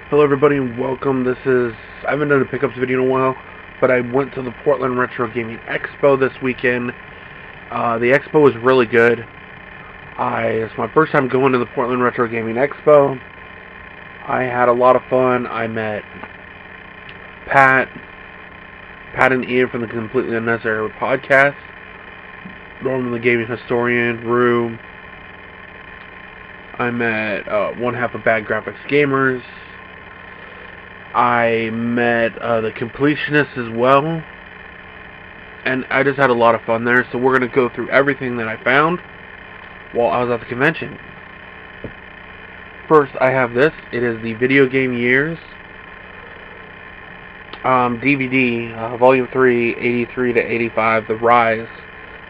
Hello everybody and welcome. I haven't done a pickups video in a while, but I went to the Portland Retro Gaming Expo this weekend. The expo was really good. It's my first time going to the Portland Retro Gaming Expo. I had a lot of fun. I met Pat and Ian from the Completely Unnecessary podcast, Norman the Gaming Historian, Rue. I met one half of Bad Graphics Gamers. I met the Completionists as well, and I just had a lot of fun there. So we're going to go through everything that I found while I was at the convention. First, I have this. It is the Video Game Years DVD, Volume 3, 83 to 85, The Rise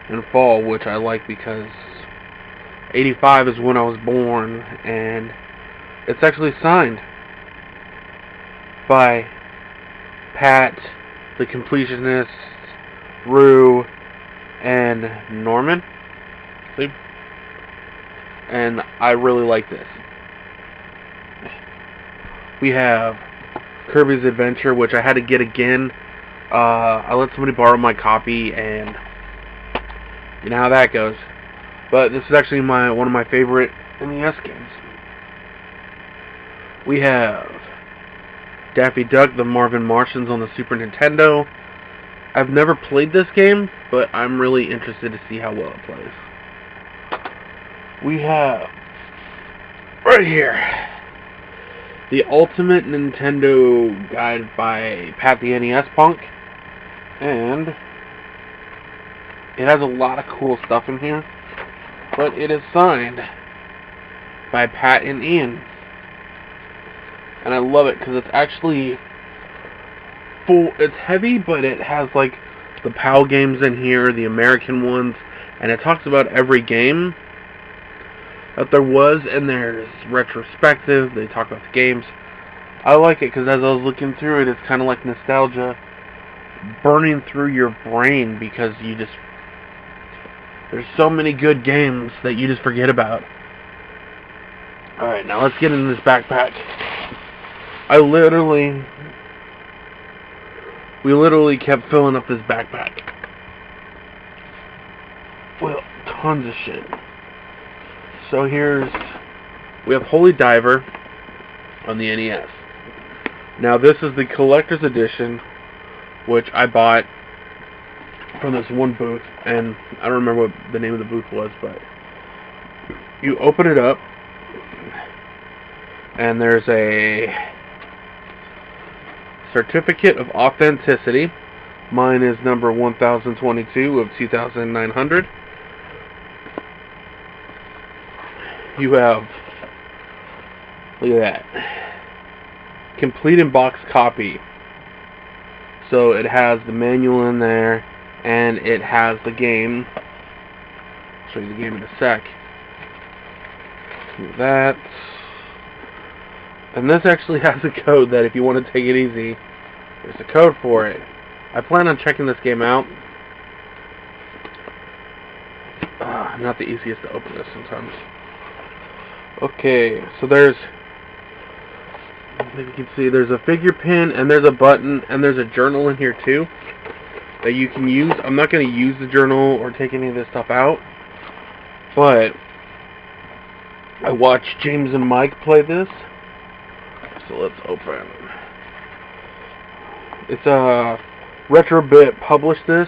and Fall, which I like because 85 is when I was born, and it's actually signed by Pat, the Completionist, Rue, and Norman. See? And I really like this. We have Kirby's Adventure, which I had to get again. I let somebody borrow my copy, and you know how that goes. But this is actually one of my favorite NES games. We have Daffy Duck, the Marvin Martians on the Super Nintendo. I've never played this game, but I'm really interested to see how well it plays. We have, right here, the Ultimate Nintendo Guide by Pat the NES Punk. And it has a lot of cool stuff in here, but it is signed by Pat and Ian. And I love it because it's actually full. It's heavy, but it has like the PAL games in here, the American ones, and it talks about every game that there was, and there's retrospective. They talk about the games. I like it because as I was looking through it, it's kind of like nostalgia burning through your brain because there's so many good games that you just forget about. Alright, now let's get into this backpack. We literally kept filling up this backpack with tons of shit. So we have Holy Diver on the NES. Now this is the collector's edition, which I bought from this one booth, and I don't remember what the name of the booth was, but you open it up, and there's a certificate of authenticity. Mine is number 1022 of 2900. You have, look at that, complete in box copy. So it has the manual in there, and it has the game. I'll show you the game in a sec. Do that. And this actually has a code that if you want to take it easy, there's a code for it. I plan on checking this game out. Not the easiest to open this sometimes. Okay, so there's, if you can see, there's a figure pin, and there's a button, and there's a journal in here too that you can use. I'm not going to use the journal or take any of this stuff out, but I watched James and Mike play this. So let's open. It's Retrobit published this,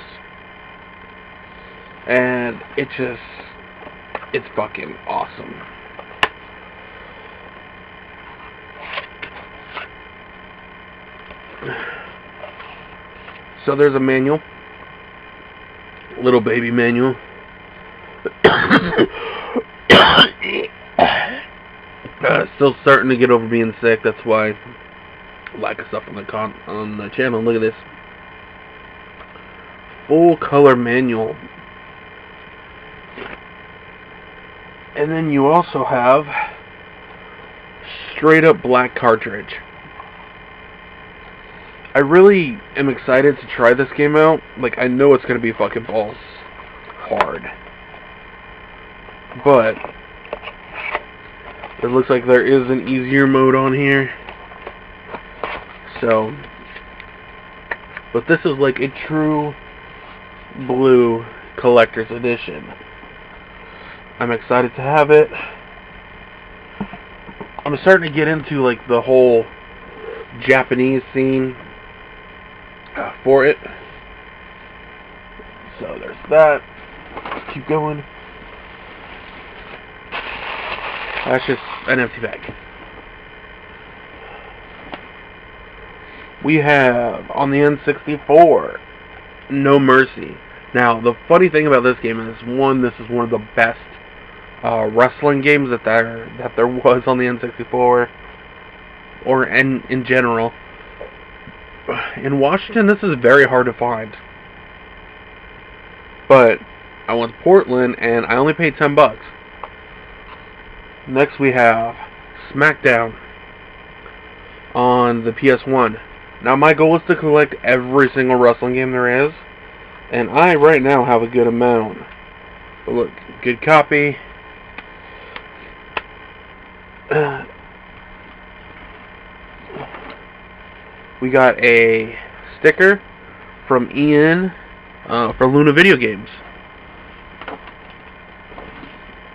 and it's fucking awesome. So there's a manual, little baby manual. Still starting to get over being sick. That's why lack of stuff on the channel. Look at this full color manual, and then you also have straight up black cartridge. I really am excited to try this game out. Like, I know it's gonna be fucking balls hard, but it looks like there is an easier mode on here. So, but this is like a true blue collector's edition. I'm excited to have it. I'm starting to get into like the whole Japanese scene for it. So there's that. Let's keep going. That's just an empty bag. We have on the N64 No Mercy. Now the funny thing about this game is, one, this is one of the best wrestling games that there was on the N64, or in general. In Washington, this is very hard to find. But I went to Portland and I only paid $10. Next we have SmackDown on the PS1. Now my goal is to collect every single wrestling game there is, and I right now have a good amount. But look, good copy. We got a sticker from Ian for Luna Video Games.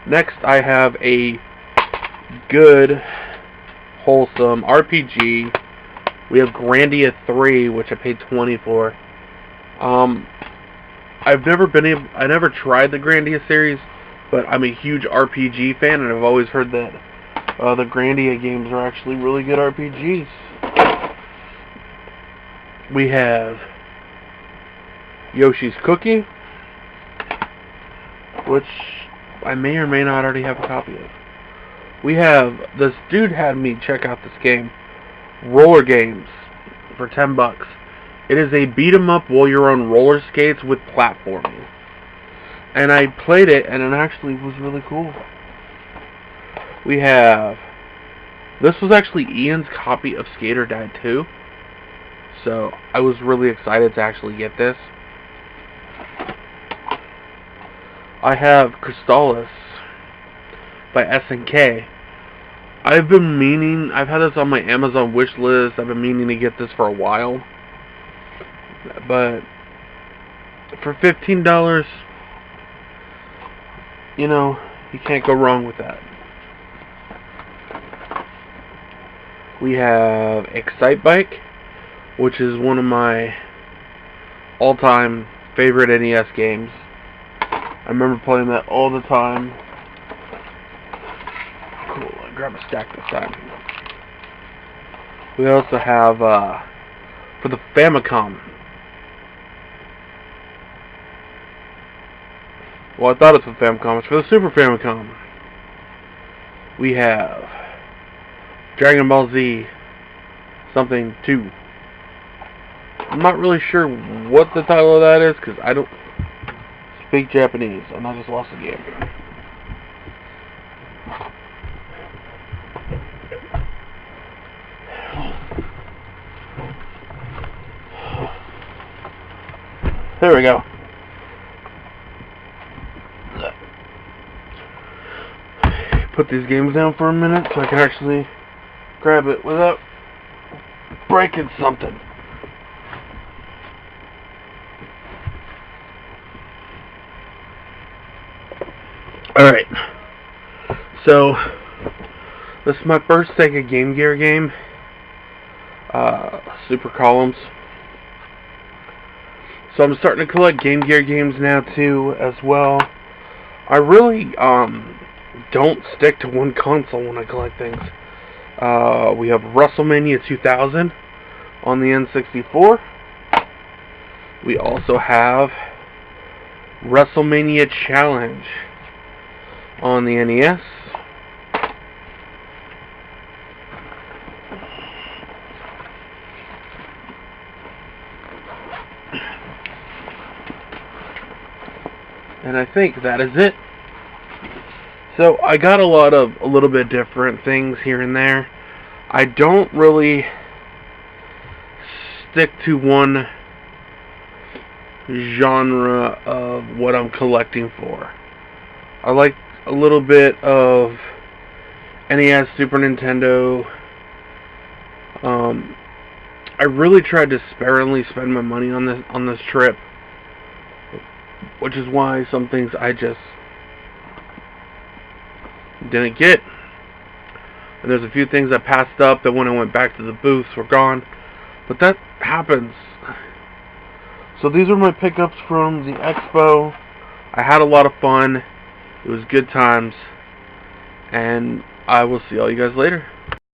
Next I have a good, wholesome RPG. We have Grandia 3, which I paid $20 for. I never tried the Grandia series, but I'm a huge RPG fan, and I've always heard that the Grandia games are actually really good RPGs. We have Yoshi's Cookie, which I may or may not already have a copy of. We have, this dude had me check out this game, Roller Games, for $10. It is a beat 'em up while you're on roller skates with platforming. And I played it, and it actually was really cool. We have, this was actually Ian's copy of Skater Dad 2. So I was really excited to actually get this. I have Crystallis by SNK. I've had this on my Amazon wish list. I've been meaning to get this for a while. But for $15, you know, you can't go wrong with that. We have Excite Bike, which is one of my all-time favorite NES games. I remember playing that all the time. Cool, I grab a stack this time. We also have, for the Famicom. Well, I thought it was for the Famicom. It's for the Super Famicom. We have Dragon Ball Z something 2. I'm not really sure what the title of that is, because I don't speak Japanese, and I just lost the game. There we go. Put these games down for a minute so I can actually grab it without breaking something. Alright, so this is my first Sega Game Gear game, Super Columns. So I'm starting to collect Game Gear games now too, as well. I really don't stick to one console when I collect things. We have WrestleMania 2000 on the N64. We also have WrestleMania Challenge on the NES. And I think that is it. So I got a little bit different things here and there. I don't really stick to one genre of what I'm collecting for. I like a little bit of NES, Super Nintendo, I really tried to sparingly spend my money on this trip, which is why some things I just didn't get. And there's a few things I passed up that when I went back to the booths were gone. But that happens. So these are my pickups from the expo. I had a lot of fun. It was good times. And I will see all you guys later.